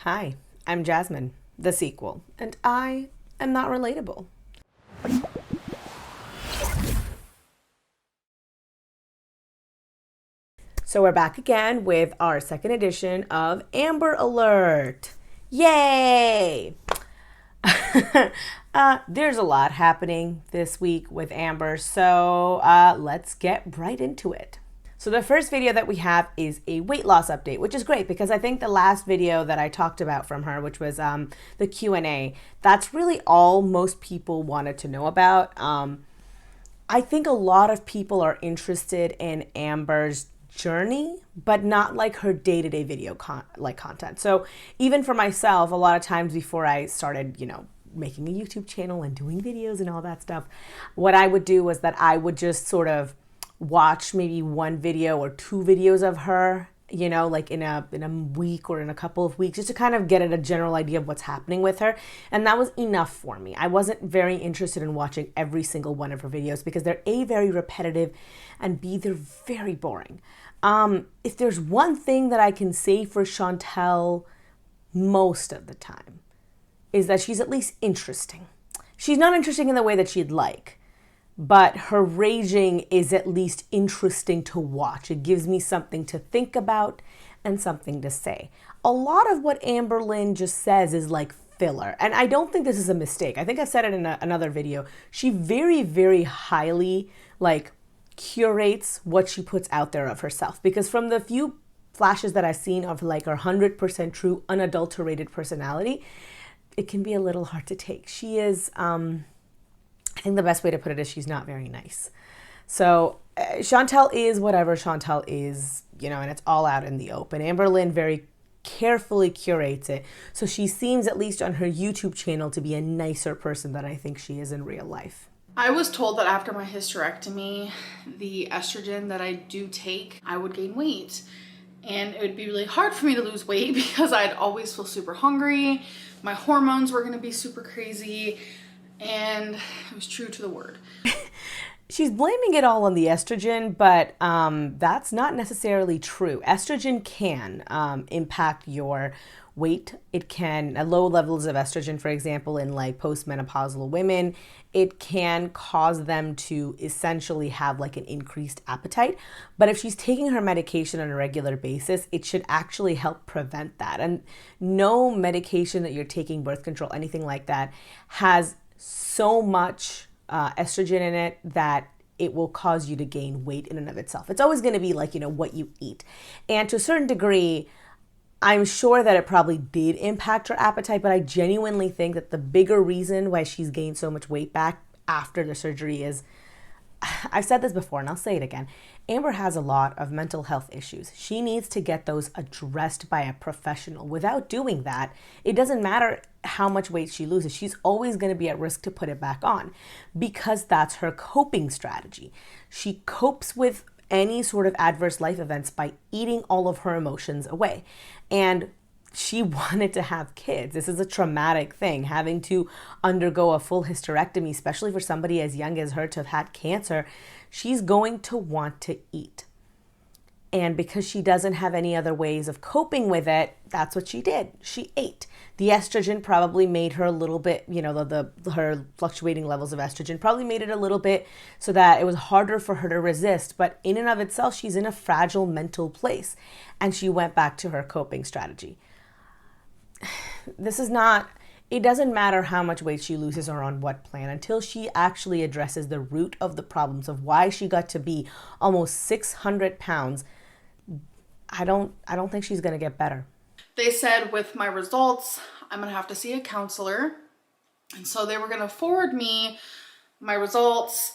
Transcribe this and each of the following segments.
Hi, I'm Jasmine, the sequel, and I am not relatable. So we're back again with our second edition of Amber Alert. Yay! There's a lot happening this week with Amber, so let's get right into it. So the first video that we have is a weight loss update, which is great because I think the last video that I talked about from her, which was the Q&A, that's really all most people wanted to know about. I think a lot of people are interested in Amber's journey, but not like her day-to-day video content. So even for myself, a lot of times before I started, making a YouTube channel and doing videos and all that stuff, what I would do was that I would just sort of watch maybe one video or two videos of her, like in a week or in a couple of weeks, just to kind of get at a general idea of what's happening with her. And that was enough for me. I wasn't very interested in watching every single one of her videos because they're A, very repetitive, and B, they're very boring. If there's one thing that I can say for Chantel most of the time, is that she's at least interesting. She's not interesting in the way that she'd like, but her raging is at least interesting to watch. It gives me something to think about and something to say. A lot of what AmberLynn just says is like filler, and I don't think this is a mistake. I think I said it in another video. She very, very highly curates what she puts out there of herself, because from the few flashes that I've seen of like her 100% true unadulterated personality, it can be a little hard to take. She is, I think the best way to put it is she's not very nice. So Chantel is whatever Chantel is, and it's all out in the open. AmberLynn very carefully curates it. So she seems, at least on her YouTube channel, to be a nicer person than I think she is in real life. I was told that after my hysterectomy, the estrogen that I do take, I would gain weight. And it would be really hard for me to lose weight because I'd always feel super hungry. My hormones were going to be super crazy. And it was true to the word. She's blaming it all on the estrogen, but that's not necessarily true. Estrogen can impact your weight. It can, at low levels of estrogen, for example, in like postmenopausal women, it can cause them to essentially have like an increased appetite. But if she's taking her medication on a regular basis, it should actually help prevent that. And no medication that you're taking, birth control, anything like that, has so much estrogen in it that it will cause you to gain weight in and of itself. It's always going to be like, what you eat. And to a certain degree, I'm sure that it probably did impact her appetite, but I genuinely think that the bigger reason why she's gained so much weight back after the surgery is, I've said this before and I'll say it again, Amber has a lot of mental health issues. She needs to get those addressed by a professional. Without doing that, it doesn't matter how much weight she loses. She's always going to be at risk to put it back on because that's her coping strategy. She copes with any sort of adverse life events by eating all of her emotions away. And she wanted to have kids. This is a traumatic thing, having to undergo a full hysterectomy, especially for somebody as young as her to have had cancer. She's going to want to eat. And because she doesn't have any other ways of coping with it, that's what she did. She ate. The estrogen probably made her a little bit, her fluctuating levels of estrogen probably made it a little bit so that it was harder for her to resist. But in and of itself, she's in a fragile mental place. And she went back to her coping strategy. It doesn't matter how much weight she loses or on what plan until she actually addresses the root of the problems of why she got to be almost 600 pounds. I don't think she's going to get better. They said with my results, I'm going to have to see a counselor. And so they were going to forward me my results,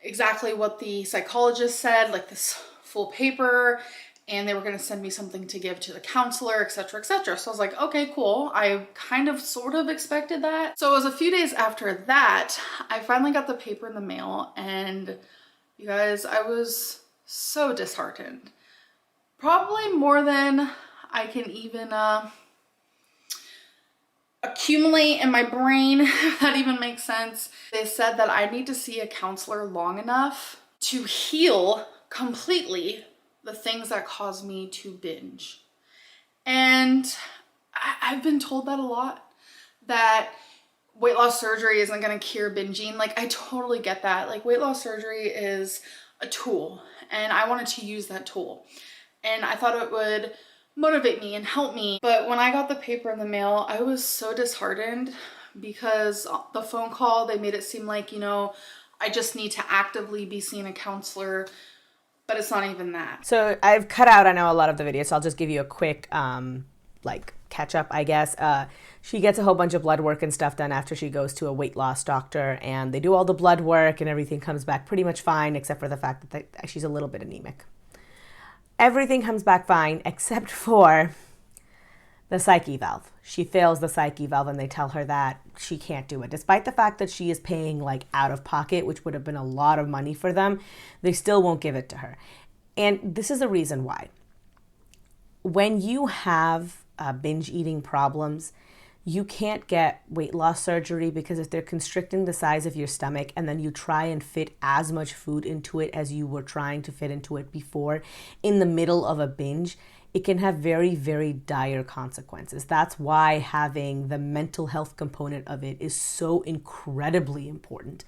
exactly what the psychologist said, like this full paper, and they were going to send me something to give to the counselor, etc., etc. So I was like, okay, cool. I kind of sort of expected that. So it was a few days after that, I finally got the paper in the mail, and you guys, I was so disheartened. Probably more than I can even accumulate in my brain, if that even makes sense. They said that I need to see a counselor long enough to heal completely the things that cause me to binge. And I've been told that a lot, that weight loss surgery isn't going to cure binging. Like, I totally get that. Like, weight loss surgery is a tool, and I wanted to use that tool, and I thought it would motivate me and help me. But when I got the paper in the mail, I was so disheartened, because the phone call, they made it seem like, you know, I just need to actively be seeing a counselor, but it's not even that. So I've cut out, I know, a lot of the videos, so I'll just give you a quick like catch up, I guess. She gets a whole bunch of blood work and stuff done after she goes to a weight loss doctor, and they do all the blood work and everything comes back pretty much fine, except for the fact that she's a little bit anemic. Everything comes back fine except for the psyche valve. She fails the psyche valve, and they tell her that she can't do it. Despite the fact that she is paying like out of pocket, which would have been a lot of money for them, they still won't give it to her. And this is the reason why. When you have binge eating problems, you can't get weight loss surgery, because if they're constricting the size of your stomach and then you try and fit as much food into it as you were trying to fit into it before in the middle of a binge, it can have very, very dire consequences. That's why having the mental health component of it is so incredibly important.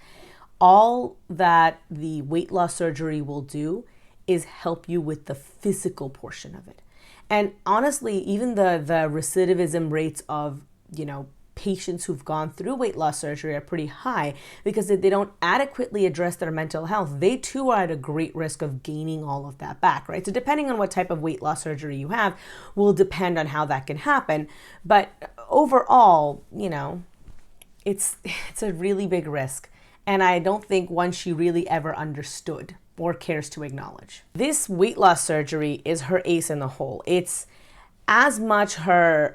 All that the weight loss surgery will do is help you with the physical portion of it. And honestly, even the recidivism rates of, you know, patients who've gone through weight loss surgery are pretty high, because if they don't adequately address their mental health, they too are at a great risk of gaining all of that back, right? So depending on what type of weight loss surgery you have will depend on how that can happen. But overall, you know, it's a really big risk. And I don't think one she really ever understood or cares to acknowledge. This weight loss surgery is her ace in the hole. It's as much her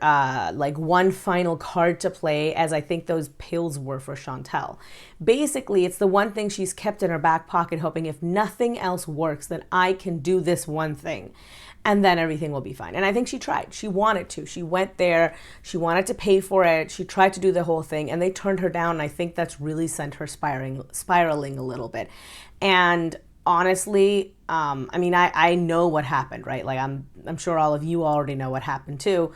like one final card to play as I think those pills were for Chantel. Basically, it's the one thing she's kept in her back pocket, hoping if nothing else works, then I can do this one thing, and then everything will be fine. And I think she tried. She wanted to. She went there. She wanted to pay for it. She tried to do the whole thing, and they turned her down. And I think that's really sent her spiraling a little bit. And honestly, I mean, I know what happened, right? Like, I'm sure all of you already know what happened too,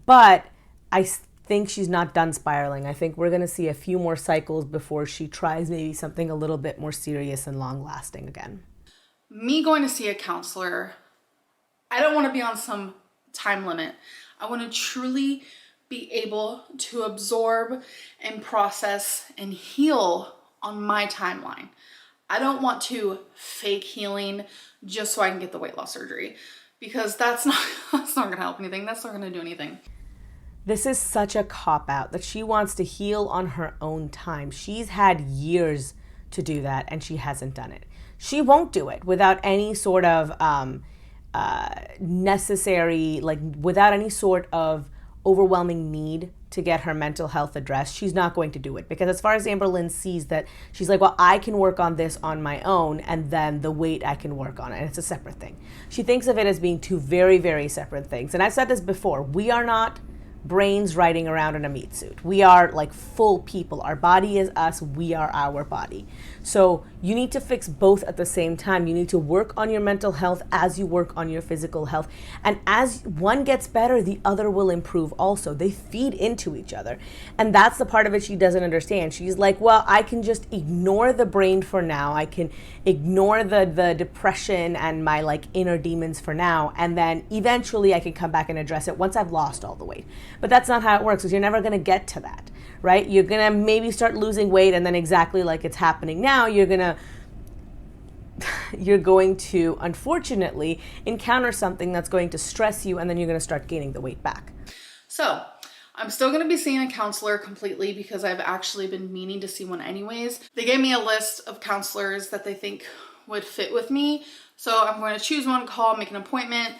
but I think she's not done spiraling. I think we're going to see a few more cycles before she tries maybe something a little bit more serious and long lasting again. Me going to see a counselor, I don't want to be on some time limit. I want to truly be able to absorb and process and heal on my timeline. I don't want to fake healing just so I can get the weight loss surgery, because that's not going to help anything. That's not going to do anything. This is such a cop-out that she wants to heal on her own time. She's had years to do that, and she hasn't done it. She won't do it without any sort of necessary, like without any sort of overwhelming need to get her mental health addressed. She's not going to do it, because as far as AmberLynn sees that, she's like, well, I can work on this on my own, and then the weight I can work on it. And it's a separate thing. She thinks of it as being two very, very separate things. And I've said this before, we are not brains riding around in a meat suit. We are like full people. Our body is us. We are our body. So you need to fix both at the same time. You need to work on your mental health as you work on your physical health. And as one gets better, the other will improve also. They feed into each other. And that's the part of it she doesn't understand. She's like, well, I can just ignore the brain for now. I can ignore the depression and my like inner demons for now. And then eventually I can come back and address it once I've lost all the weight. But that's not how it works, because you're never going to get to that, right? You're going to maybe start losing weight, and then exactly like it's happening now, you're going to unfortunately encounter something that's going to stress you, and then you're going to start gaining the weight back. So I'm still going to be seeing a counselor completely, because I've actually been meaning to see one anyways. They gave me a list of counselors that they think would fit with me. So I'm going to choose one, call, make an appointment.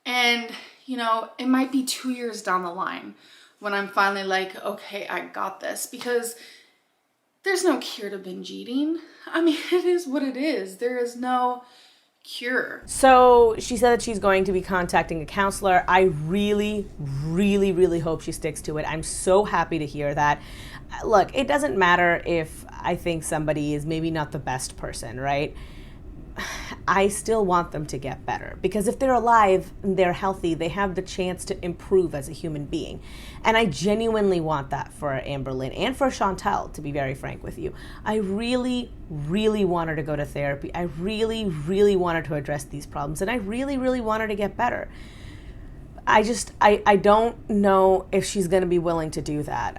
And, you know, it might be 2 years down the line when I'm finally like, okay, I got this, because there's no cure to binge eating. I mean, it is what it is. There is no cure. So she said that she's going to be contacting a counselor. I really, really, really hope she sticks to it. I'm so happy to hear that. Look, it doesn't matter if I think somebody is maybe not the best person, right? I still want them to get better, because if they're alive and they're healthy, they have the chance to improve as a human being. And I genuinely want that for AmberLynn and for Chantel, to be very frank with you. I really, really want her to go to therapy. I really, really want her to address these problems, and I really, really want her to get better. I don't know if she's going to be willing to do that.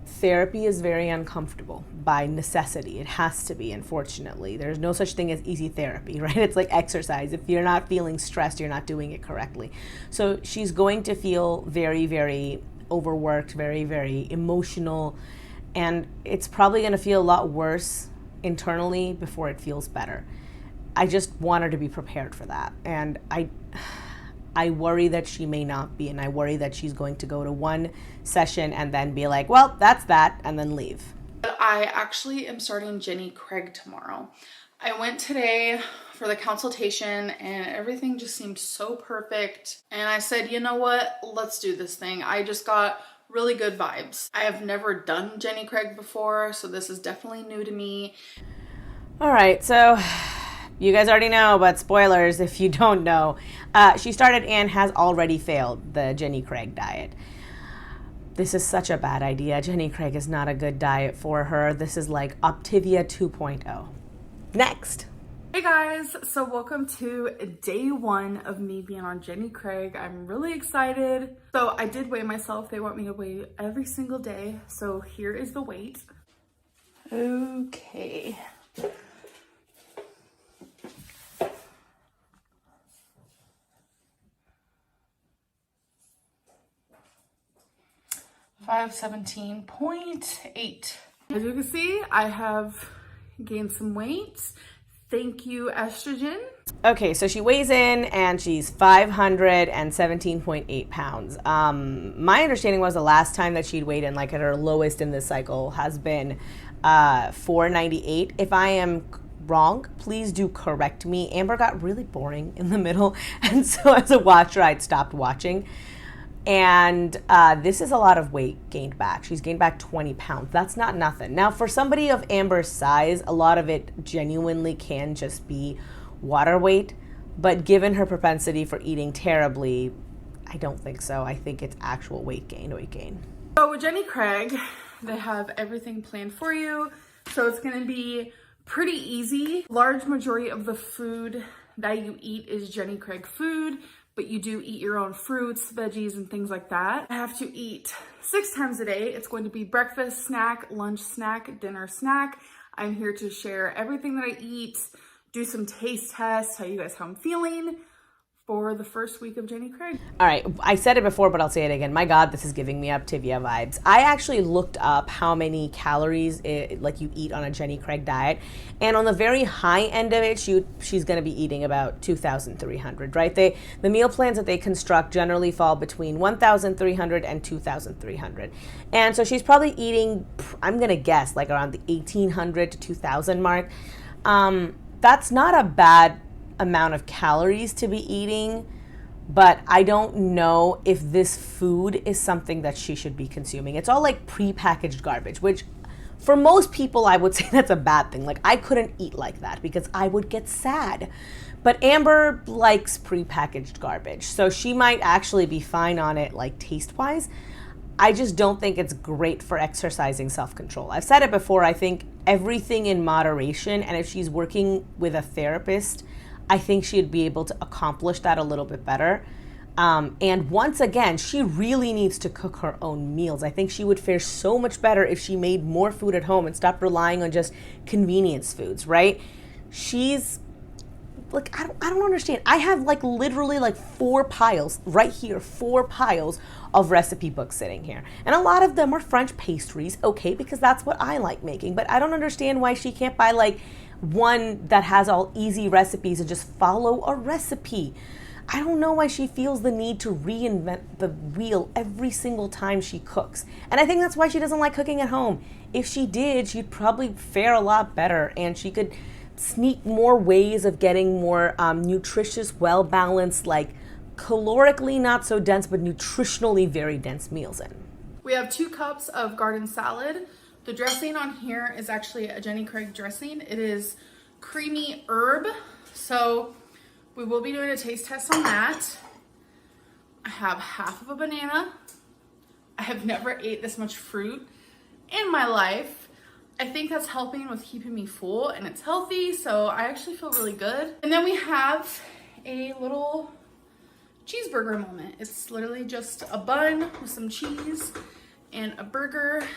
Therapy is very uncomfortable by necessity. It has to be, unfortunately. There's no such thing as easy therapy, right? It's like exercise. If you're not feeling stressed, you're not doing it correctly. So she's going to feel very, very overworked, very, very emotional, and it's probably going to feel a lot worse internally before it feels better. I just want her to be prepared for that. And I worry that she may not be, and I worry that she's going to go to one session and then be like, well, that's that, and then leave. I actually am starting Jenny Craig tomorrow. I went today for the consultation and everything just seemed so perfect. And I said, you know what, let's do this thing. I just got really good vibes. I have never done Jenny Craig before, so this is definitely new to me. All right, so you guys already know, but spoilers if you don't know. She started and has already failed the Jenny Craig diet. This is such a bad idea. Jenny Craig is not a good diet for her. This is like Optivia 2.0. Next. Hey guys, so welcome to day one of me being on Jenny Craig. I'm really excited. So I did weigh myself. They want me to weigh every single day. So here is the weight. Okay. $517.8. As you can see, I have gained some weight. Thank you, estrogen. Okay, so she weighs in and she's 517.8 pounds. My understanding was the last time that she'd weighed in, like at her lowest in this cycle, has been 498. If I am wrong, please do correct me. Amber got really boring in the middle, and so as a watcher, I'd stopped watching. And this is a lot of weight gained back. She's gained back 20 pounds. That's not nothing. Now, for somebody of Amber's size, a lot of it genuinely can just be water weight. But given her propensity for eating terribly, I don't think so. I think it's actual weight gain. So with Jenny Craig, they have everything planned for you. So it's going to be pretty easy. Large majority of the food that you eat is Jenny Craig food, but you do eat your own fruits, veggies, and things like that. I have to eat 6 times a day. It's going to be breakfast, snack, lunch, snack, dinner, snack. I'm here to share everything that I eat, do some taste tests, tell you guys how I'm feeling for the first week of Jenny Craig. All right, I said it before, but I'll say it again. My God, this is giving me Optivia vibes. I actually looked up how many calories like you eat on a Jenny Craig diet, and on the very high end of it, she's going to be eating about 2,300. Right? The meal plans that they construct generally fall between 1,300 and 2,300, and so she's probably eating, I'm going to guess, like around the 1,800 to 2,000 mark. That's not a bad amount of calories to be eating, but I don't know if this food is something that she should be consuming. It's all like prepackaged garbage, which for most people I would say that's a bad thing. Like, I couldn't eat like that because I would get sad. But Amber likes prepackaged garbage, so she might actually be fine on it, like taste-wise. I just don't think it's great for exercising self-control. I've said it before, I think everything in moderation, and if she's working with a therapist, I think she'd be able to accomplish that a little bit better. And once again, she really needs to cook her own meals. I think she would fare so much better if she made more food at home and stopped relying on just convenience foods, right? She's like, I don't understand. I have like literally like 4 piles right here, 4 piles of recipe books sitting here. And a lot of them are French pastries, okay, because that's what I like making. But I don't understand why she can't buy like one that has all easy recipes and just follow a recipe. I don't know why she feels the need to reinvent the wheel every single time she cooks. And I think that's why she doesn't like cooking at home. If she did, she'd probably fare a lot better, and she could sneak more ways of getting more nutritious, well-balanced, like calorically not so dense, but nutritionally very dense meals in. We have 2 cups of garden salad. The dressing on here is actually a Jenny Craig dressing. It is creamy herb So we will be doing a taste test on that. I have half of a banana. I have never ate this much fruit in my life. I think that's helping with keeping me full, and it's healthy, so I actually feel really good. And then we have a little cheeseburger moment. It's literally just a bun with some cheese and a burger.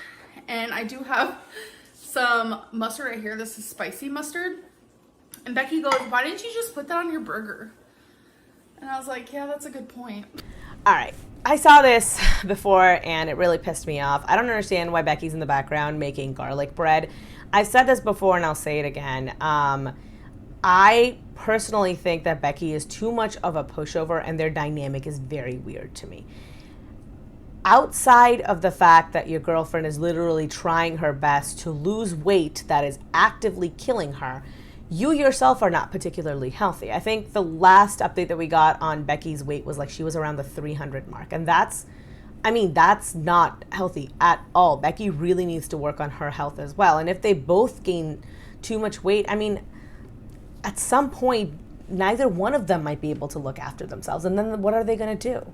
And I do have some mustard right here. This is spicy mustard. And Becky goes, why didn't you just put that on your burger? And I was like, yeah, that's a good point. All right. I saw this before and it really pissed me off. I don't understand why Becky's in the background making garlic bread. I've said this before and I'll say it again. I personally think that Becky is too much of a pushover and their dynamic is very weird to me. Outside of the fact that your girlfriend is literally trying her best to lose weight that is actively killing her, you yourself are not particularly healthy. I think the last update that we got on Becky's weight was like she was around the 300 mark. And that's not healthy at all. Becky really needs to work on her health as well. And if they both gain too much weight, I mean, at some point, neither one of them might be able to look after themselves. And then what are they going to do?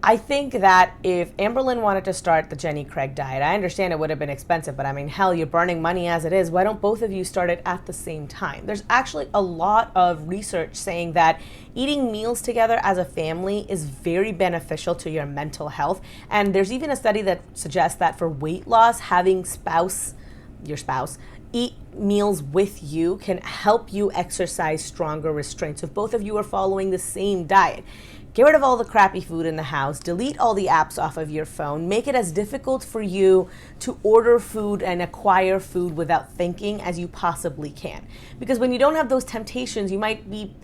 I think that if AmberLynn wanted to start the Jenny Craig diet, I understand it would have been expensive, but I mean, hell, you're burning money as it is. Why don't both of you start it at the same time? There's actually a lot of research saying that eating meals together as a family is very beneficial to your mental health. And there's even a study that suggests that for weight loss, having your spouse, eat meals with you can help you exercise stronger restraints. If both of you are following the same diet, get rid of all the crappy food in the house, delete all the apps off of your phone, make it as difficult for you to order food and acquire food without thinking as you possibly can. Because when you don't have those temptations, you might be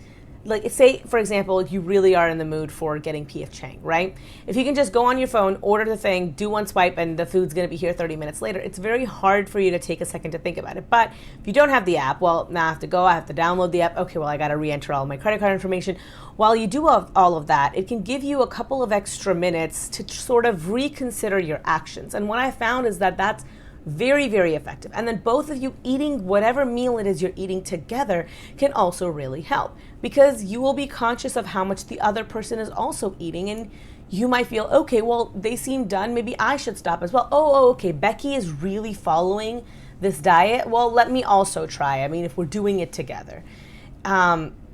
like, say, for example, you really are in the mood for getting P.F. Chang, right? If you can just go on your phone, order the thing, do one swipe, and the food's going to be here 30 minutes later, it's very hard for you to take a second to think about it. But if you don't have the app, well, now I have to download the app. Okay, well, I got to re-enter all my credit card information. While you do all of that, it can give you a couple of extra minutes to sort of reconsider your actions. And what I found is that that's very, very effective. And then both of you eating whatever meal it is you're eating together can also really help, because you will be conscious of how much the other person is also eating, and you might feel, okay, well, they seem done, maybe I should stop as well. Oh, okay, Becky is really following this diet. Well, let me also try. I mean, if we're doing it together.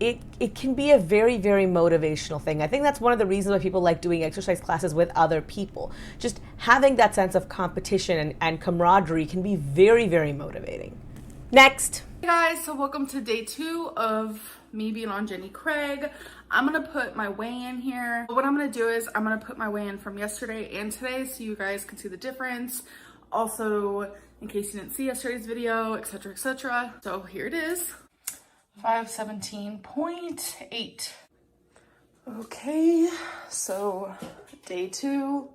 It can be a very, very motivational thing. I think that's one of the reasons why people like doing exercise classes with other people. Just having that sense of competition and camaraderie can be very, very motivating. Next. Hey guys, so welcome to day 2 of me being on Jenny Craig. I'm gonna put my weigh-in here. What I'm gonna do is I'm gonna put my weigh-in from yesterday and today so you guys can see the difference. Also, in case you didn't see yesterday's video, etc., etc. So here it is. 517.8. Okay, so day 2.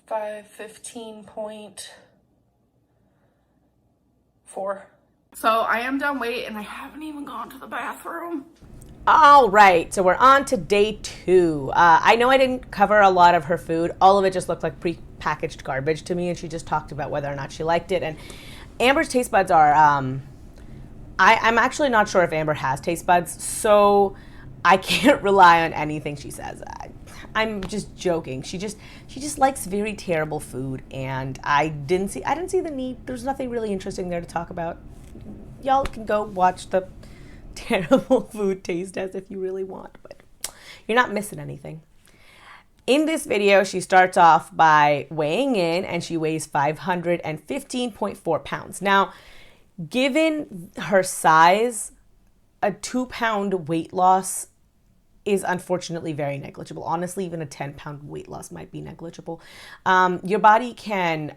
$515.4. So I am down weight and I haven't even gone to the bathroom. All right, so we're on to day 2. I know I didn't cover a lot of her food. All of it just looked like pre-packaged garbage to me, and she just talked about whether or not she liked it. And Amber's taste buds are, I'm actually not sure if Amber has taste buds, so I can't rely on anything she says. I'm just joking. She just likes very terrible food, and I didn't see the need. There's nothing really interesting there to talk about. Y'all can go watch the terrible food taste test if you really want, but you're not missing anything. In this video, she starts off by weighing in, and she weighs 515.4 pounds. Now, given her size, a 2-pound weight loss is unfortunately very negligible. Honestly, even a 10-pound weight loss might be negligible. Your body can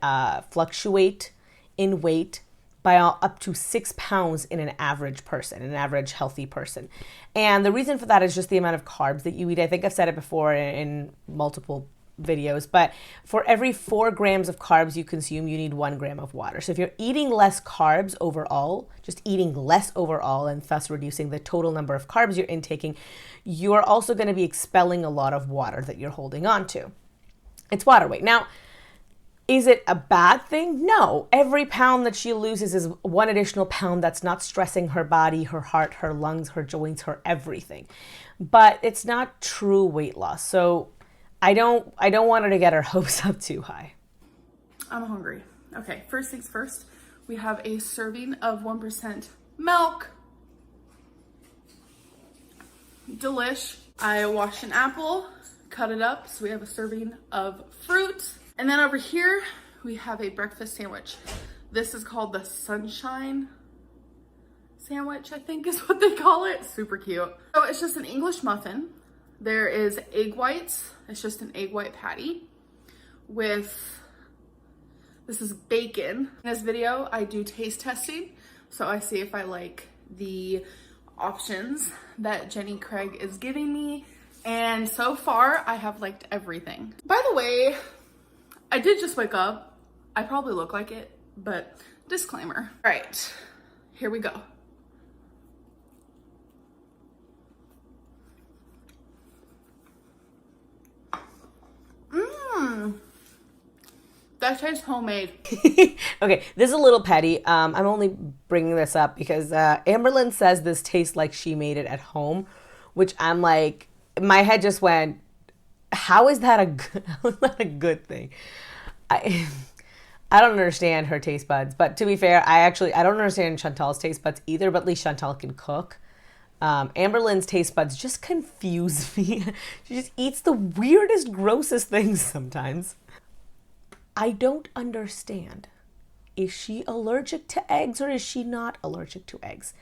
fluctuate in weight by up to 6 pounds in an average person, an average healthy person. And the reason for that is just the amount of carbs that you eat. I think I've said it before in multiple videos, but for every 4 grams of carbs you consume, you need 1 gram of water. So if you're eating less carbs overall, just eating less overall, and thus reducing the total number of carbs you're intaking, you're also going to be expelling a lot of water that you're holding on to. It's water weight. Now, Is it a bad thing? No. Every pound that she loses is one additional pound that's not stressing her body, her heart, her lungs, her joints, her everything. But it's not true weight loss. So I don't want her to get her hopes up too high. I'm hungry. Okay, first things first, we have a serving of 1% milk. Delish. I washed an apple, cut it up, so we have a serving of fruit. And then over here, we have a breakfast sandwich. This is called the Sunshine Sandwich, I think is what they call it. Super cute. So it's just an English muffin. There is egg whites. It's just an egg white patty with, this is bacon. In this video, I do taste testing. So I see if I like the options that Jenny Craig is giving me. And so far, I have liked everything. By the way, I did just wake up. I probably look like it, but disclaimer. All right, here we go. That tastes homemade. Okay, this is a little petty. I'm only bringing this up because AmberLynn says this tastes like she made it at home, which I'm like, my head just went, how is that a good thing? I don't understand her taste buds, but to be fair, I don't understand Chantal's taste buds either, but at least Chantal can cook. AmberLynn's taste buds just confuse me. She just eats the weirdest, grossest things sometimes. I don't understand. Is she allergic to eggs or is she not allergic to eggs?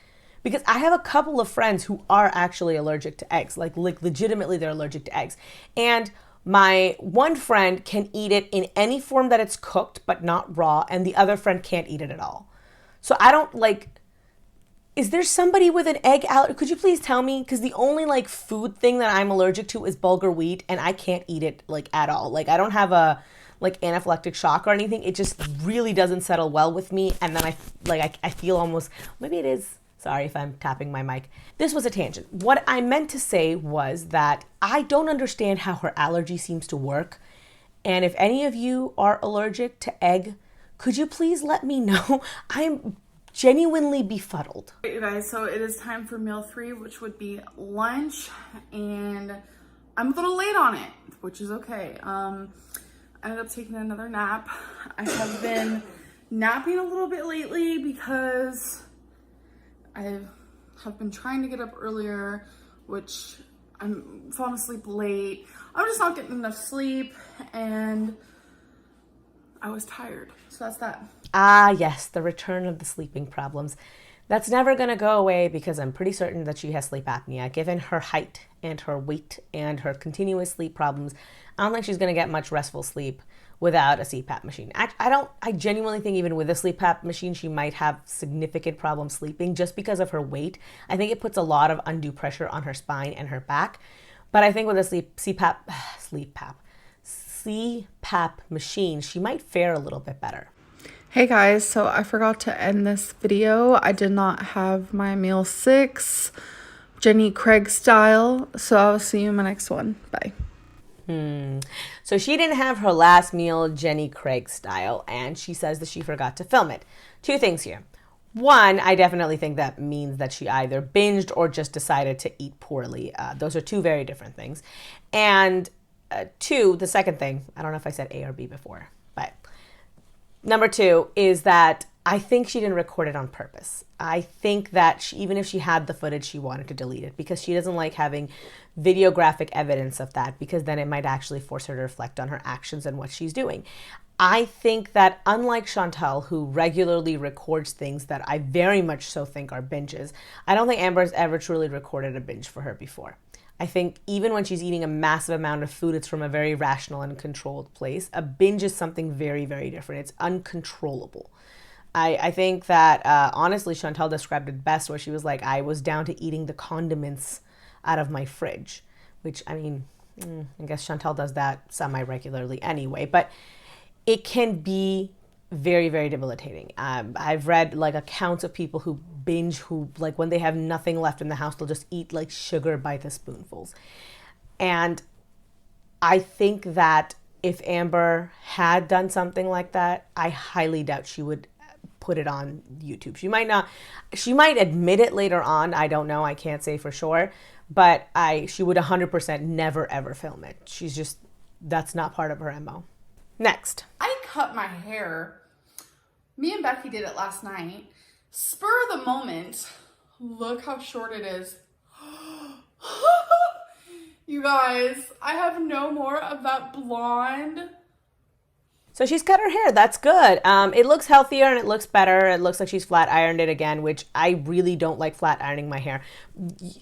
Because I have a couple of friends who are actually allergic to eggs, like legitimately they're allergic to eggs. And my one friend can eat it in any form that it's cooked, but not raw, and the other friend can't eat it at all. So I don't is there somebody with an egg allergy? Could you please tell me? Because the only food thing that I'm allergic to is bulgur wheat, and I can't eat it at all. I don't have a anaphylactic shock or anything. It just really doesn't settle well with me, and then I feel almost, maybe it is. Sorry if I'm tapping my mic. This was a tangent. What I meant to say was that I don't understand how her allergy seems to work. And if any of you are allergic to egg, could you please let me know? I'm genuinely befuddled. Hey guys, so it is time for meal 3, which would be lunch. And I'm a little late on it, which is okay. I ended up taking another nap. I have been napping a little bit lately because I have been trying to get up earlier, which I'm falling asleep late. I'm just not getting enough sleep and I was tired. So that's that. Ah, yes, the return of the sleeping problems. That's never going to go away because I'm pretty certain that she has sleep apnea. Given her height and her weight and her continuous sleep problems, I don't think she's going to get much restful sleep without a CPAP machine. I genuinely think even with a CPAP machine, she might have significant problems sleeping just because of her weight. I think it puts a lot of undue pressure on her spine and her back. But I think with a CPAP machine, she might fare a little bit better. Hey guys, so I forgot to end this video. I did not have my meal 6, Jenny Craig style. So I'll see you in my next one. Bye. So she didn't have her last meal Jenny Craig style, and she says that she forgot to film it. 2 things here. 1, I definitely think that means that she either binged or just decided to eat poorly. Those are 2 very different things. And 2, the second thing, I don't know if I said A or B before, but number 2 is that I think she didn't record it on purpose. I think that even if she had the footage, she wanted to delete it because she doesn't like having videographic evidence of that, because then it might actually force her to reflect on her actions and what she's doing. I think that unlike Chantal, who regularly records things that I very much so think are binges, I don't think Amber's ever truly recorded a binge for her before. I think even when she's eating a massive amount of food, it's from a very rational and controlled place. A binge is something very, very different. It's uncontrollable. I think that, honestly, Chantal described it best, where she was like, I was down to eating the condiments out of my fridge, which, I mean, I guess Chantal does that semi-regularly anyway, but it can be very, very debilitating. I've read accounts of people who binge, who when they have nothing left in the house, they'll just eat sugar by the spoonfuls. And I think that if Amber had done something like that, I highly doubt she would put it on YouTube. She might not, she might admit it later on. I don't know. I can't say for sure, but she would 100% never ever film it. She's just, that's not part of her MO. Next. I cut my hair. Me and Becky did it last night. Spur of the moment. Look how short it is. You guys, I have no more of that blonde. So she's cut her hair. That's good. It looks healthier and it looks better. It looks like she's flat ironed it again, which I really don't like flat ironing my hair.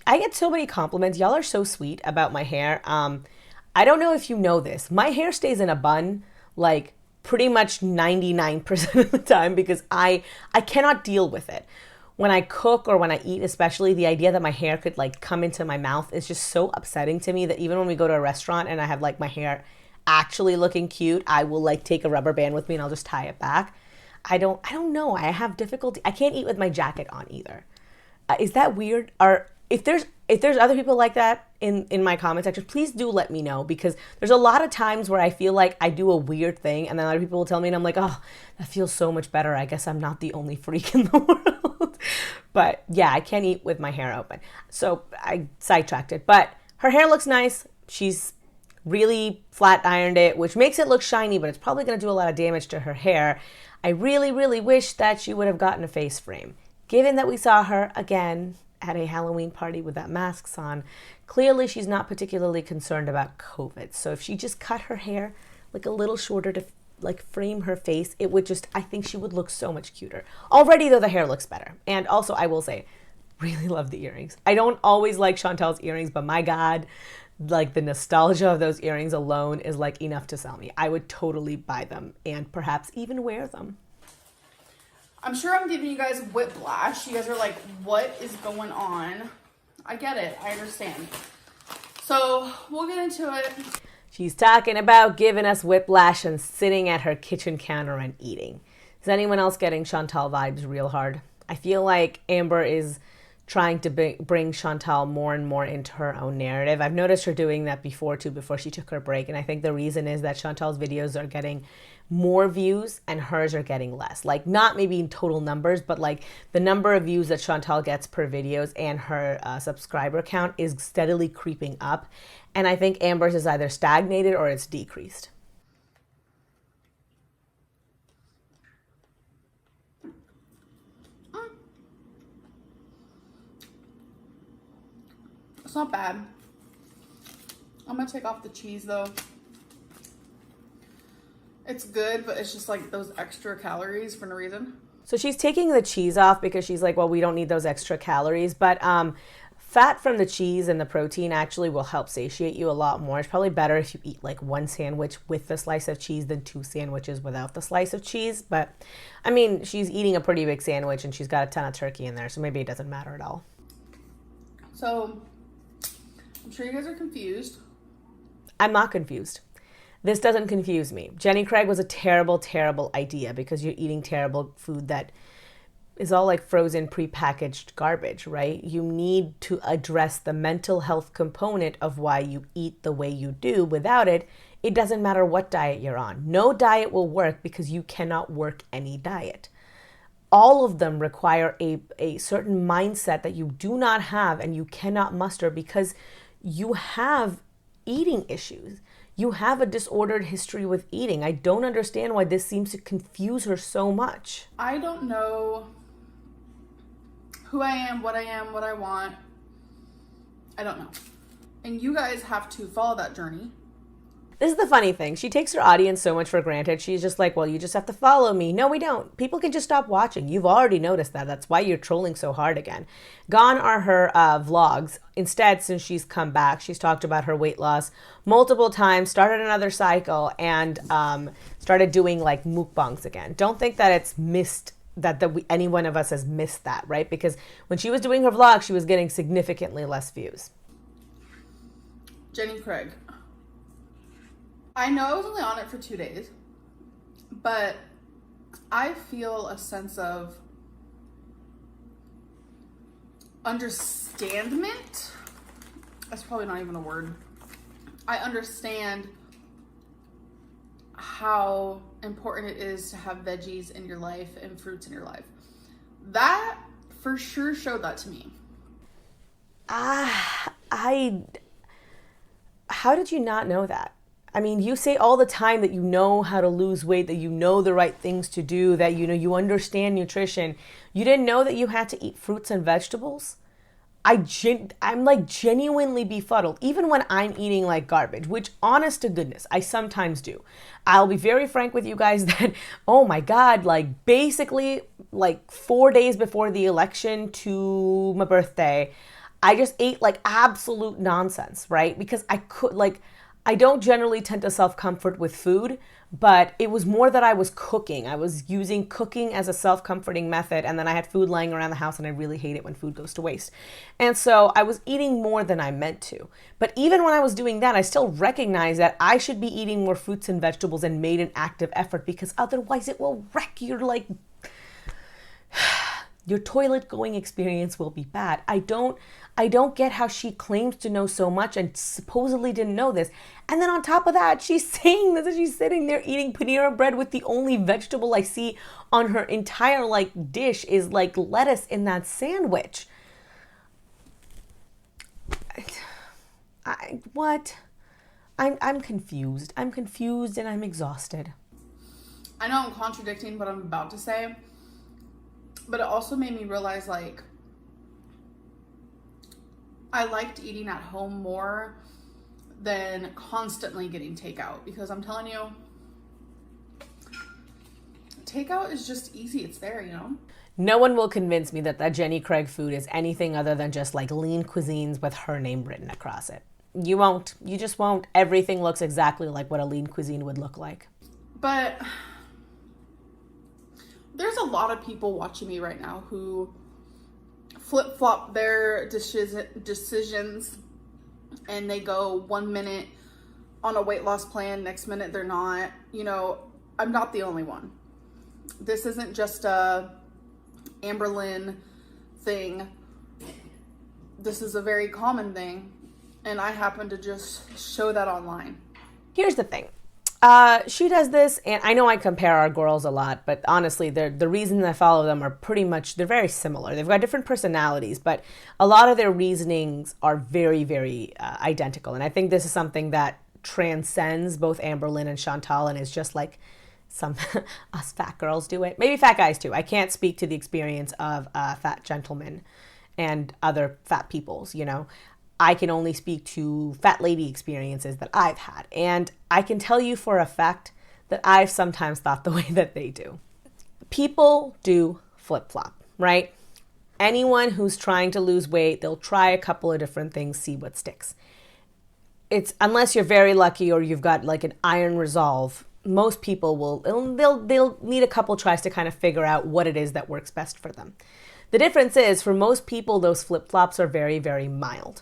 I get so many compliments. Y'all are so sweet about my hair. I don't know if you know this. My hair stays in a bun like pretty much 99% of the time because I cannot deal with it. When I cook or when I eat, especially, the idea that my hair could like come into my mouth is just so upsetting to me that even when we go to a restaurant and I have like my hair actually looking cute, I will like take a rubber band with me and I'll just tie it back. I don't know. I have difficulty. I can't eat with my jacket on either. Is that weird? Or if there's other people like that in my comment section, please do let me know, because there's a lot of times where I feel like I do a weird thing and then other people will tell me and I'm like, oh, that feels so much better. I guess I'm not the only freak in the world. But yeah, I can't eat with my hair open. So I sidetracked it. But her hair looks nice. She's really flat ironed it, which makes it look shiny, but it's probably going to do a lot of damage to her hair. I really, really wish that she would have gotten a face frame. Given that we saw her again at a Halloween party with that masks on, clearly she's not particularly concerned about COVID. So if she just cut her hair like a little shorter to like frame her face, it would just, I think she would look so much cuter. Already though, the hair looks better. And also I will say, really love the earrings. I don't always like Chantel's earrings, but my God, like the nostalgia of those earrings alone is like enough to sell me. I would totally buy them and perhaps even wear them. I'm sure I'm giving you guys whiplash. You guys are like, what is going on? I get it. I understand. So we'll get into it. She's talking about giving us whiplash and sitting at her kitchen counter and eating. Is anyone else getting Chantal vibes real hard? I feel like Amber is trying to bring Chantal more and more into her own narrative. I've noticed her doing that before too, before she took her break. And I think the reason is that Chantal's videos are getting more views and hers are getting less. Like not maybe in total numbers, but like the number of views that Chantal gets per videos and her subscriber count is steadily creeping up. And I think Amber's is either stagnated or it's decreased. It's not bad. I'm gonna take off the cheese though. It's good, but it's just like those extra calories for no reason. So she's taking the cheese off because she's like, well, we don't need those extra calories. But fat from the cheese and the protein actually will help satiate you a lot more. It's probably better if you eat like one sandwich with the slice of cheese than two sandwiches without the slice of cheese. But I mean, she's eating a pretty big sandwich and she's got a ton of turkey in there, so maybe it doesn't matter at all. So I'm sure you guys are confused. I'm not confused. This doesn't confuse me. Jenny Craig was a terrible, terrible idea because you're eating terrible food that is all like frozen, prepackaged garbage, right? You need to address the mental health component of why you eat the way you do. Without it, it doesn't matter what diet you're on. No diet will work because you cannot work any diet. All of them require a certain mindset that you do not have and you cannot muster because you have eating issues. You have a disordered history with eating. I don't understand why this seems to confuse her so much. I don't know who I am, what I want. I don't know. And you guys have to follow that journey. This is the funny thing. She takes her audience so much for granted. She's just like, well, you just have to follow me. No, we don't. People can just stop watching. You've already noticed that. That's why you're trolling so hard again. Gone are her vlogs. Instead, since she's come back, she's talked about her weight loss multiple times, started another cycle, and started doing like mukbangs again. Don't think that it's missed, that any one of us has missed that, right? Because when she was doing her vlog, she was getting significantly less views. Jenny Craig. I know I was only on it for 2 days, but I feel a sense of understandment. That's probably not even a word. I understand how important it is to have veggies in your life and fruits in your life. That for sure showed that to me. How did you not know that? I mean, you say all the time that you know how to lose weight, that you know the right things to do, that you know you understand nutrition. You didn't know that you had to eat fruits and vegetables? I'm like genuinely befuddled, even when I'm eating like garbage, which honest to goodness, I sometimes do. I'll be very frank with you guys that, oh my God, like basically like 4 days before the election to my birthday, I just ate like absolute nonsense, right? Because I don't generally tend to self-comfort with food, but it was more that I was cooking. I was using cooking as a self-comforting method, and then I had food lying around the house, and I really hate it when food goes to waste. And so I was eating more than I meant to. But even when I was doing that, I still recognized that I should be eating more fruits and vegetables and made an active effort, because otherwise it will wreck your your toilet going experience will be bad. I don't get how she claims to know so much and supposedly didn't know this. And then on top of that, she's saying this as she's sitting there eating panera bread with the only vegetable I see on her entire like dish is like lettuce in that sandwich. What? I'm confused. I'm confused and I'm exhausted. I know I'm contradicting what I'm about to say, but it also made me realize like I liked eating at home more than constantly getting takeout, because I'm telling you, takeout is just easy. It's there, you know? No one will convince me that that Jenny Craig food is anything other than just like lean cuisines with her name written across it. You won't. You just won't. Everything looks exactly like what a lean cuisine would look like. But there's a lot of people watching me right now who flip-flop their decisions, and they go 1 minute on a weight loss plan, next minute they're not. You know, I'm not the only one. This isn't just a AmberLynn thing. This is a very common thing, and I happen to just show that online. Here's the thing. She does this, and I know I compare our girls a lot, but honestly, the reasons I follow them are pretty much, they're very similar. They've got different personalities, but a lot of their reasonings are very, very identical. And I think this is something that transcends both AmberLynn and Chantal, and is just like some us fat girls do it. Maybe fat guys too. I can't speak to the experience of fat gentlemen and other fat peoples, you know. I can only speak to fat lady experiences that I've had. And I can tell you for a fact that I've sometimes thought the way that they do. People do flip-flop, right? Anyone who's trying to lose weight, they'll try a couple of different things, see what sticks. It's unless you're very lucky or you've got like an iron resolve, most people they'll need a couple tries to kind of figure out what it is that works best for them. The difference is, for most people, those flip-flops are very, very mild.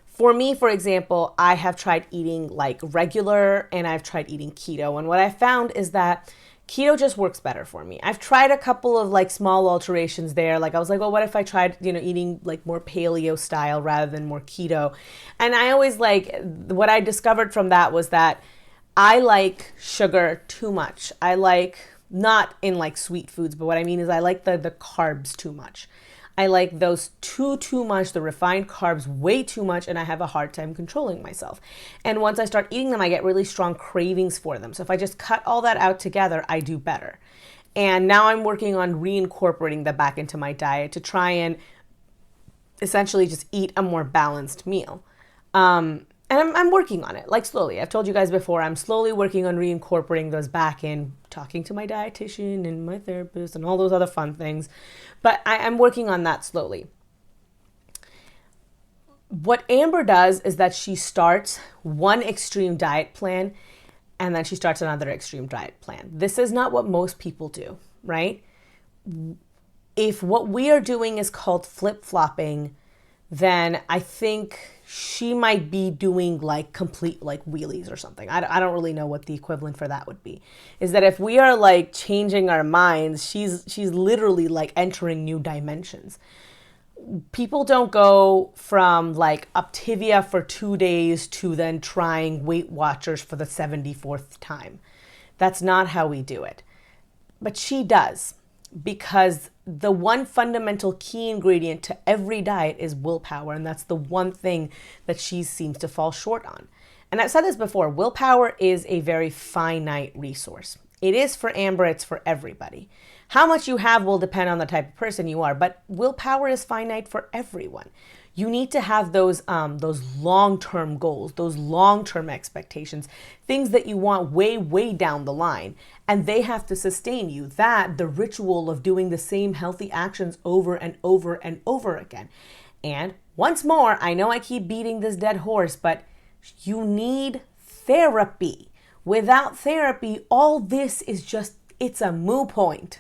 For me, for example, I have tried eating like regular and I've tried eating keto. And what I found is that keto just works better for me. I've tried a couple of like small alterations there. Like I was like, well, what if I tried, you know, eating like more paleo style rather than more keto? And I always what I discovered from that was that I like sugar too much. I like, not in like sweet foods, but what I mean is I like the carbs too much. I like those too much, the refined carbs way too much, and I have a hard time controlling myself. And once I start eating them, I get really strong cravings for them. So if I just cut all that out together, I do better. And now I'm working on reincorporating that back into my diet to try and essentially just eat a more balanced meal. And I'm working on it, like slowly. I've told you guys before, I'm slowly working on reincorporating those back in, talking to my dietitian and my therapist and all those other fun things. But I'm working on that slowly. What Amber does is that she starts one extreme diet plan and then she starts another extreme diet plan. This is not what most people do, right? If what we are doing is called flip-flopping, then I think she might be doing like complete like wheelies or something. I don't really know what the equivalent for that would be. Is that if we are like changing our minds, she's literally like entering new dimensions. People don't go from like Optivia for 2 days to then trying Weight Watchers for the 74th time. That's not how we do it. But she does, because the one fundamental key ingredient to every diet is willpower, and that's the one thing that she seems to fall short on. And I've said this before, willpower is a very finite resource. It is for Amber, it's for everybody. How much you have will depend on the type of person you are, but willpower is finite for everyone. You need to have those long-term goals, those long-term expectations, things that you want way, way down the line, and they have to sustain you. That, the ritual of doing the same healthy actions over and over and over again. And once more, I know I keep beating this dead horse, but you need therapy. Without therapy, all this is just, it's a moot point.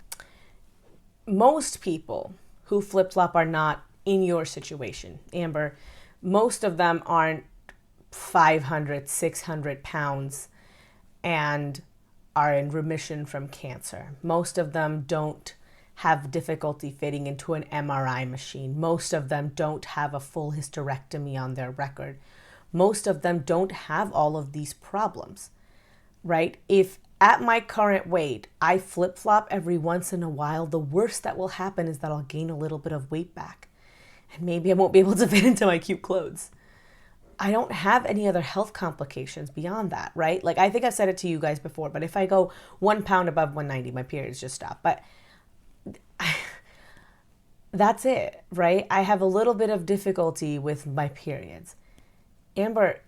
Most people who flip-flop are not in your situation, Amber. Most of them aren't 500, 600 pounds and are in remission from cancer. Most of them don't have difficulty fitting into an MRI machine. Most of them don't have a full hysterectomy on their record. Most of them don't have all of these problems, right? If at my current weight, I flip-flop every once in a while, the worst that will happen is that I'll gain a little bit of weight back. And maybe I won't be able to fit into my cute clothes. I don't have any other health complications beyond that, right? Like, I think I've said it to you guys before, but if I go 1 pound above 190, my periods just stop. But that's it, right? I have a little bit of difficulty with my periods. Amber,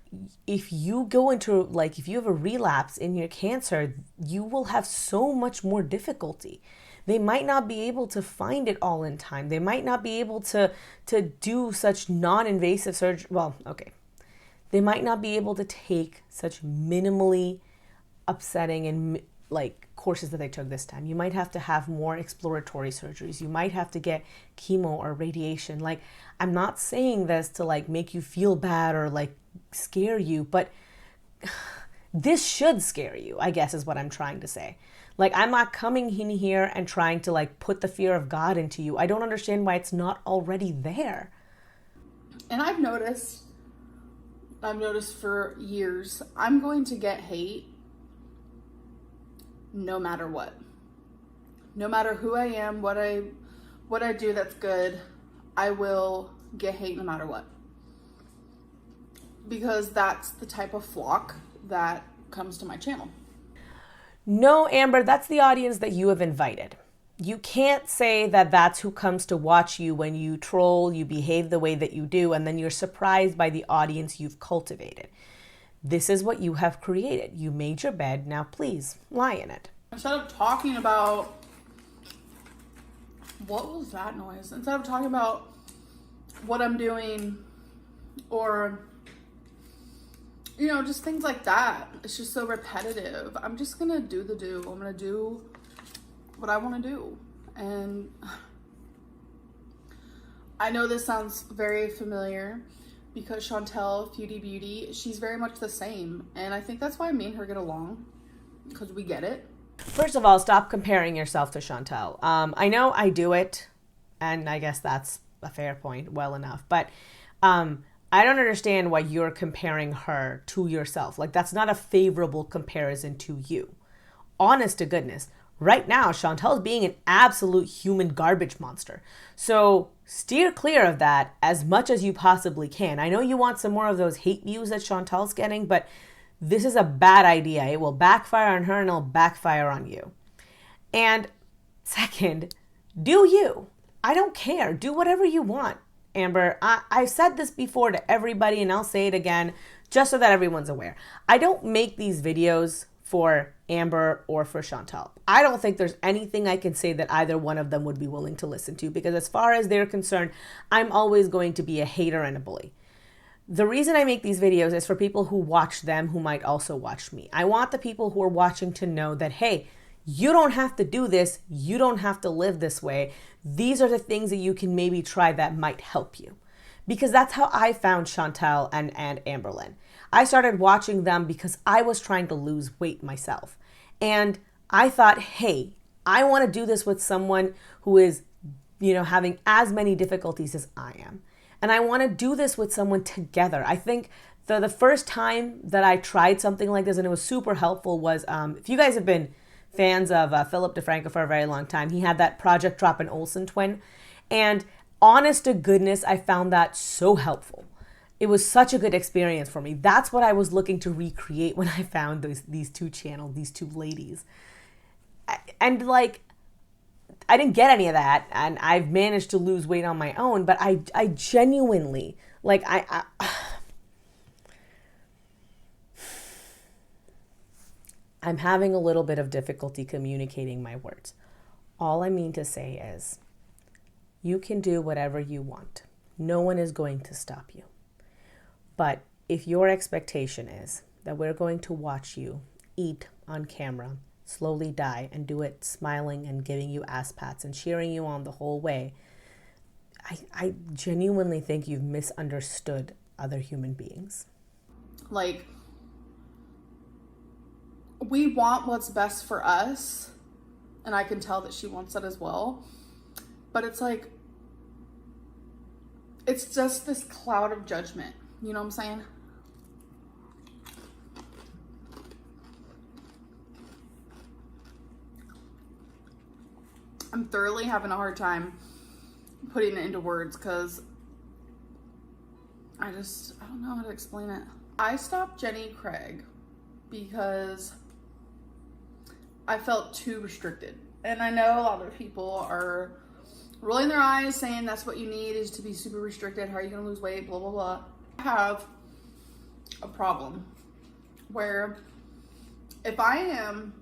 if you go into, like, if you have a relapse in your cancer, you will have so much more difficulty. They might not be able to find it all in time. They might not be able to do such non-invasive surgery. Well, okay. They might not be able to take such minimally upsetting and like courses that they took this time. You might have to have more exploratory surgeries. You might have to get chemo or radiation. Like, I'm not saying this to like make you feel bad or like scare you, but this should scare you, I guess is what I'm trying to say. Like, I'm not coming in here and trying to like put the fear of God into you. I don't understand why it's not already there. And I've noticed for years, I'm going to get hate no matter what. No matter who I am, what I do that's good, I will get hate no matter what. Because that's the type of flock that comes to my channel. No, Amber, that's the audience that you have invited. You can't say that that's who comes to watch you when you troll, you behave the way that you do, and then you're surprised by the audience you've cultivated. This is what you have created. You made your bed, now please lie in it. Instead of talking about, what was that noise? Instead of talking about what I'm doing or, you know, just things like that. It's just so repetitive. I'm just gonna do the do. I'm gonna do what I want to do. And I know this sounds very familiar because Chantel, Feudy Beauty, she's very much the same. And I think that's why me and her get along, because we get it. First of all, stop comparing yourself to Chantel. I know I do it, and I guess that's a fair point, well enough. But I don't understand why you're comparing her to yourself. Like, that's not a favorable comparison to you. Honest to goodness. Right now, Chantel's being an absolute human garbage monster. So steer clear of that as much as you possibly can. I know you want some more of those hate views that Chantel's getting, but this is a bad idea. It will backfire on her and it'll backfire on you. And second, do you. I don't care. Do whatever you want. Amber, I've said this before to everybody and I'll say it again just so that everyone's aware. I don't make these videos for Amber or for Chantel. I don't think there's anything I can say that either one of them would be willing to listen to, because as far as they're concerned, I'm always going to be a hater and a bully. The reason I make these videos is for people who watch them who might also watch me. I want the people who are watching to know that, hey, you don't have to do this. You don't have to live this way. These are the things that you can maybe try that might help you. Because that's how I found Chantel and AmberLynn. I started watching them because I was trying to lose weight myself. And I thought, hey, I want to do this with someone who is, having as many difficulties as I am. And I want to do this with someone together. I think the first time that I tried something like this and it was super helpful was, if you guys have been fans of Philip DeFranco for a very long time, he had that Project Drop an Olsen twin. And honest to goodness, I found that so helpful. It was such a good experience for me. That's what I was looking to recreate when I found these two channels, these two ladies. And like, I didn't get any of that, and I've managed to lose weight on my own, but I genuinely, like, I'm having a little bit of difficulty communicating my words. All I mean to say is, you can do whatever you want. No one is going to stop you. But if your expectation is that we're going to watch you eat on camera, slowly die, and do it smiling and giving you ass pats and cheering you on the whole way, I genuinely think you've misunderstood other human beings. Like, we want what's best for us, and I can tell that she wants that as well. But it's like, it's just this cloud of judgment. You know what I'm saying? I'm thoroughly having a hard time putting it into words because I don't know how to explain it. I stopped Jenny Craig because I felt too restricted. And I know a lot of people are rolling their eyes saying that's what you need is to be super restricted. How are you going to lose weight? Blah, blah, blah. I have a problem where if I am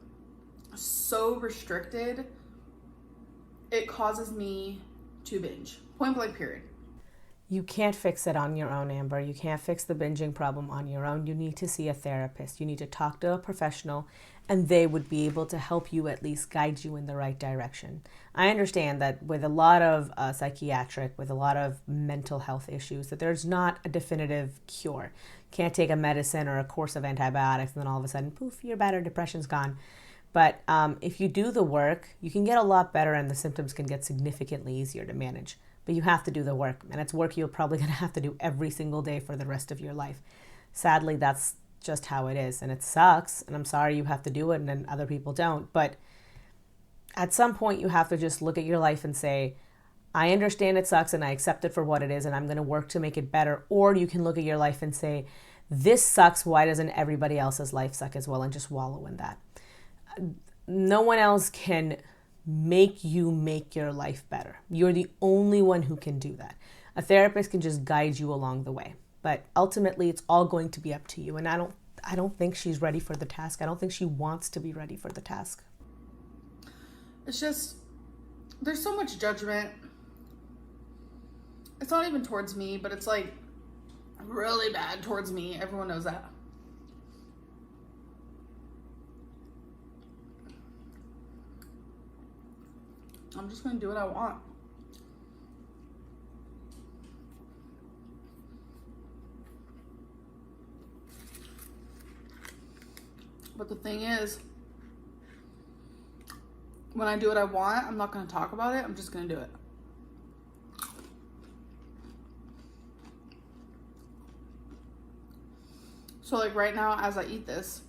so restricted, it causes me to binge. Point blank, period. You can't fix it on your own, Amber. You can't fix the binging problem on your own. You need to see a therapist. You need to talk to a professional, and they would be able to help you, at least guide you in the right direction. I understand that with a lot of psychiatric, with a lot of mental health issues, that there's not a definitive cure. Can't take a medicine or a course of antibiotics and then all of a sudden, poof, you're better, depression's gone. But if you do the work, you can get a lot better and the symptoms can get significantly easier to manage. But you have to do the work, and it's work you're probably going to have to do every single day for the rest of your life. Sadly, that's just how it is, and it sucks, and I'm sorry you have to do it and then other people don't. But at some point, you have to just look at your life and say, I understand it sucks and I accept it for what it is and I'm going to work to make it better. Or you can look at your life and say, this sucks, why doesn't everybody else's life suck as well, and just wallow in that. No one else can make you make your life better. You're the only one who can do that. A therapist can just guide you along the way, but ultimately it's all going to be up to you. And I don't think she's ready for the task. I don't think she wants to be ready for the task. It's just, there's so much judgment. It's not even towards me, but it's like really bad towards me. Everyone knows that. I'm just going to do what I want. But the thing is, when I do what I want, I'm not going to talk about it. I'm just going to do it. So like right now, as I eat this,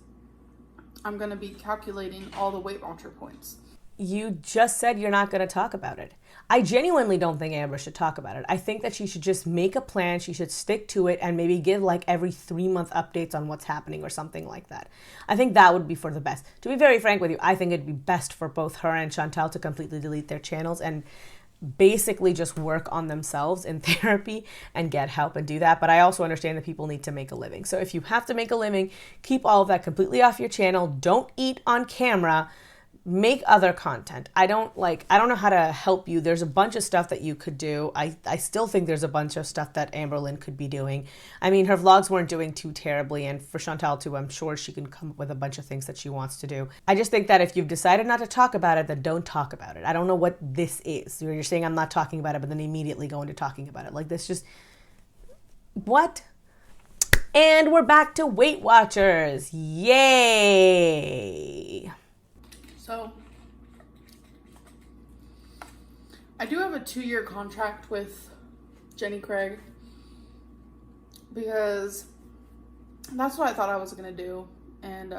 I'm going to be calculating all the Weight Watcher points. You just said you're not going to talk about it. I genuinely don't think Amber should talk about it. I think that she should just make a plan. She should stick to it and maybe give like every 3-month updates on what's happening or something like that. I think that would be for the best. To be very frank with you, I think it'd be best for both her and Chantal to completely delete their channels and basically just work on themselves in therapy and get help and do that. But I also understand that people need to make a living. So if you have to make a living, keep all of that completely off your channel. Don't eat on camera. Make other content. I don't know how to help you. There's a bunch of stuff that you could do. I still think there's a bunch of stuff that AmberLynn could be doing. I mean, her vlogs weren't doing too terribly, and for Chantal too, I'm sure she can come up with a bunch of things that she wants to do. I just think that if you've decided not to talk about it, then don't talk about it. I don't know what this is. You're saying I'm not talking about it, but then immediately go into talking about it. Like this just, what? And we're back to Weight Watchers. Yay! So, I do have a 2-year contract with Jenny Craig. because that's what I thought I was gonna do, and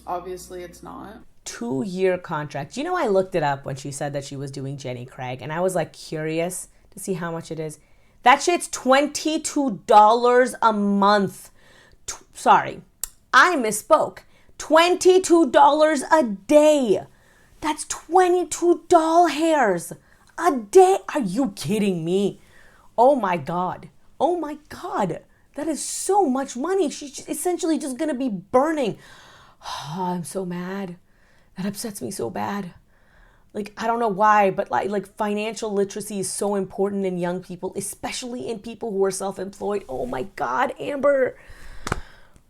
obviously it's not. 2-year contract. You know, I looked it up when she said that she was doing Jenny Craig, and I was like curious to see how much it is. That shit's $22 a month. Sorry, I misspoke. $22 a day. That's 22 doll hairs a day. Are you kidding me? Oh my God. Oh my God. That is so much money. She's essentially just going to be burning. Oh, I'm so mad. That upsets me so bad. Like, I don't know why, but like financial literacy is so important in young people, especially in people who are self-employed. Oh my God, Amber.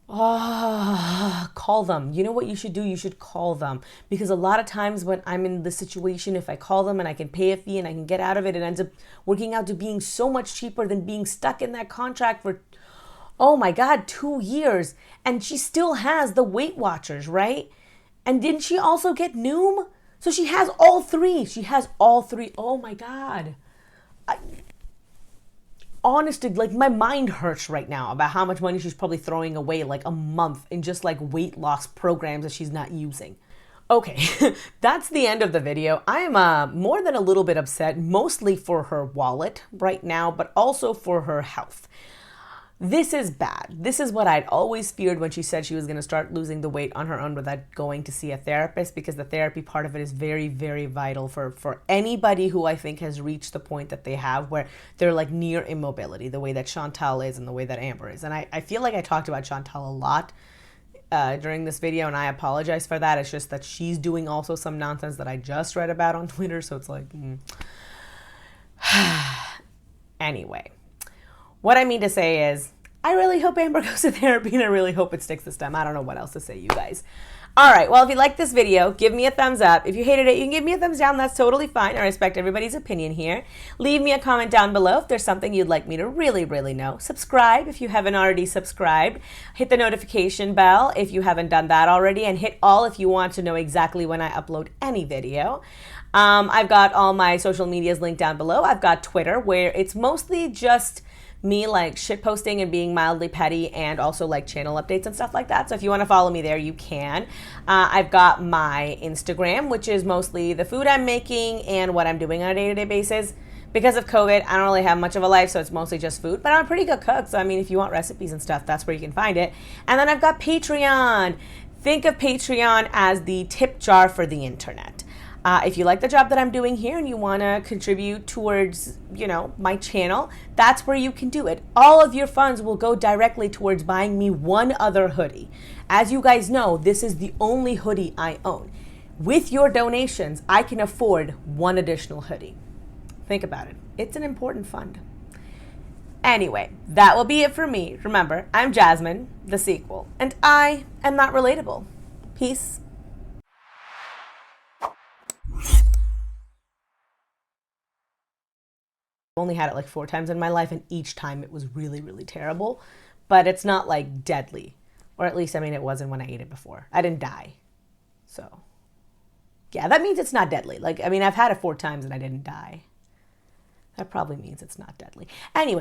Oh, call them. You know what you should do? You should call them. Because a lot of times when I'm in this situation, if I call them and I can pay a fee and I can get out of it, it ends up working out to being so much cheaper than being stuck in that contract for, oh my God, 2 years. And she still has the Weight Watchers, right? And didn't she also get Noom? So she has all three. She has all three. Oh my God. Honestly, like my mind hurts right now about how much money she's probably throwing away like a month in just like weight loss programs that she's not using. Okay, that's the end of the video. I am more than a little bit upset, mostly for her wallet right now, but also for her health. This is bad. This is what I'd always feared when she said she was going to start losing the weight on her own without going to see a therapist, because the therapy part of it is very, very vital for anybody who I think has reached the point that they have where they're like near immobility, the way that Chantal is and the way that Amber is. And I feel like I talked about Chantal a lot during this video, and I apologize for that. It's just that she's doing also some nonsense that I just read about on Twitter, so it's like, Anyway. What I mean to say is, I really hope Amber goes to therapy, and I really hope it sticks this time. I don't know what else to say, you guys. All right, well, if you liked this video, give me a thumbs up. If you hated it, you can give me a thumbs down. That's totally fine. I respect everybody's opinion here. Leave me a comment down below if there's something you'd like me to really, really know. Subscribe if you haven't already subscribed. Hit the notification bell if you haven't done that already, and hit all if you want to know exactly when I upload any video. I've got all my social medias linked down below. I've got Twitter, where it's mostly just me like shit posting and being mildly petty, and also like channel updates and stuff like that. So if you want to follow me there, you can. I've got my Instagram, which is mostly the food I'm making and what I'm doing on a day-to-day basis. Because of COVID, I don't really have much of a life, so it's mostly just food. But I'm a pretty good cook, so I mean, if you want recipes and stuff, that's where you can find it. And then I've got Patreon. Think of Patreon as the tip jar for the internet. If you like the job that I'm doing here and you want to contribute towards, you know, my channel, that's where you can do it. All of your funds will go directly towards buying me one other hoodie. As you guys know, this is the only hoodie I own. With your donations, I can afford one additional hoodie. Think about it. It's an important fund. Anyway, that will be it for me. Remember, I'm Jasmine, the sequel, and I am not relatable. Peace. Only had it like 4 times in my life, and each time it was really, really terrible, but it's not like deadly, or at least, I mean, it wasn't when I ate it before. I didn't die. So yeah, that means it's not deadly. Like, I mean, I've had it 4 times and I didn't die. That probably means it's not deadly. Anyway.